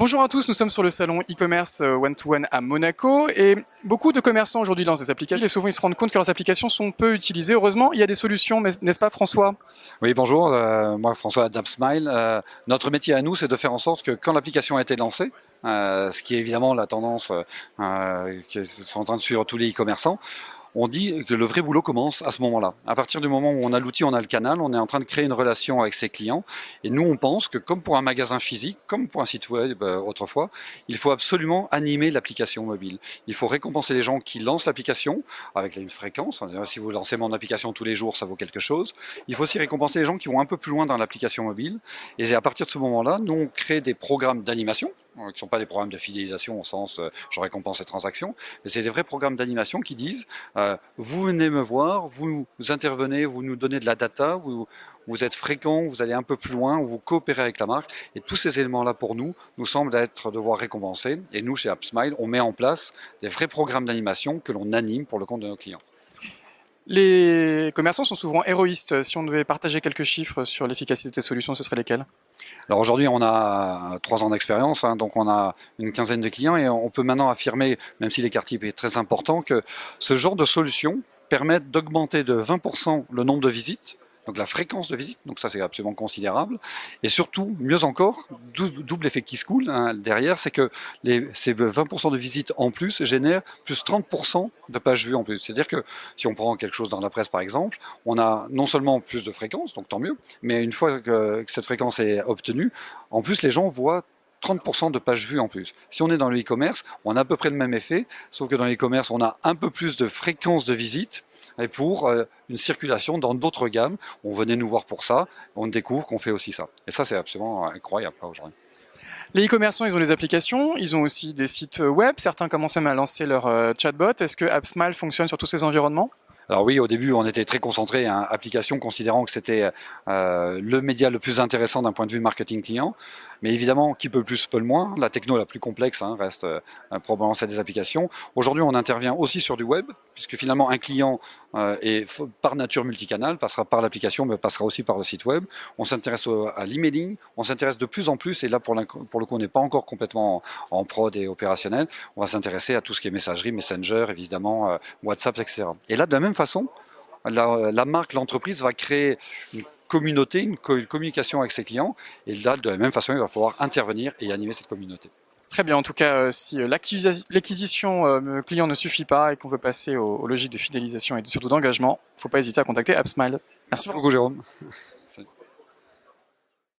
Bonjour à tous, nous sommes sur le salon e-commerce one-to-one à Monaco et beaucoup de commerçants aujourd'hui lancent des applications et souvent ils se rendent compte que leurs applications sont peu utilisées. Heureusement, il y a des solutions, n'est-ce pas François? Oui, bonjour, moi François d'AppSmile. Notre métier à nous, c'est de faire en sorte que quand l'application a été lancée, ce qui est évidemment la tendance qui sont en train de suivre tous les e-commerçants, on dit que le vrai boulot commence à ce moment-là. À partir du moment où on a l'outil, on a le canal, on est en train de créer une relation avec ses clients. Et nous, on pense que comme pour un magasin physique, comme pour un site web autrefois, il faut absolument animer l'application mobile. Il faut récompenser les gens qui lancent l'application avec une fréquence. Si vous lancez mon application tous les jours, ça vaut quelque chose. Il faut aussi récompenser les gens qui vont un peu plus loin dans l'application mobile. Et à partir de ce moment-là, nous, on crée des programmes d'animation qui ne sont pas des programmes de fidélisation au sens je récompense les transactions, mais c'est des vrais programmes d'animation qui disent vous venez me voir, vous intervenez, vous nous donnez de la data, vous êtes fréquent, vous allez un peu plus loin, vous coopérez avec la marque, et tous ces éléments-là pour nous semblent être devoir récompenser, et nous chez AppSmile, on met en place des vrais programmes d'animation que l'on anime pour le compte de nos clients. Les commerçants sont souvent héroïstes. Si on devait partager quelques chiffres sur l'efficacité de tes solutions, ce seraient lesquels? Alors aujourd'hui, on a 3 ans d'expérience, donc on a une quinzaine de clients et on peut maintenant affirmer, même si l'écart type est très important, que ce genre de solutions permettent d'augmenter de 20% le nombre de visites, donc la fréquence de visite, donc ça c'est absolument considérable, et surtout, mieux encore, double effet qui se coule derrière, c'est que ces 20% de visites en plus génèrent plus 30% de pages vues en plus. C'est-à-dire que si on prend quelque chose dans la presse par exemple, on a non seulement plus de fréquences, donc tant mieux, mais une fois que cette fréquence est obtenue, en plus les gens voient 30% de pages vues en plus. Si on est dans le e-commerce, on a à peu près le même effet, sauf que dans l'e-commerce, on a un peu plus de fréquence de visite et pour une circulation dans d'autres gammes. On venait nous voir pour ça, on découvre qu'on fait aussi ça. Et ça, c'est absolument incroyable aujourd'hui. Les e-commerçants, ils ont des applications, ils ont aussi des sites web. Certains commencent même à lancer leur chatbot. Est-ce que AppSmile fonctionne sur tous ces environnements? Alors oui, au début, on était très concentré à application, considérant que c'était le média le plus intéressant d'un point de vue marketing client. Mais évidemment, qui peut le plus peut le moins. La techno la plus complexe reste probablement celle des applications. Aujourd'hui, on intervient aussi sur du web, puisque finalement, un client est par nature multicanal, passera par l'application, mais passera aussi par le site web. On s'intéresse à l'emailing, on s'intéresse de plus en plus, et là, pour le coup, on n'est pas encore complètement en prod et opérationnel. On va s'intéresser à tout ce qui est messagerie, Messenger, évidemment, WhatsApp, etc. Et là, de la même façon, la marque, l'entreprise va créer une communauté, une communication avec ses clients. Et là, de la même façon, il va falloir intervenir et animer cette communauté. Très bien. En tout cas, si l'acquisition client ne suffit pas et qu'on veut passer aux logiques de fidélisation et surtout d'engagement, il ne faut pas hésiter à contacter AppSmile. Merci beaucoup, Jérôme.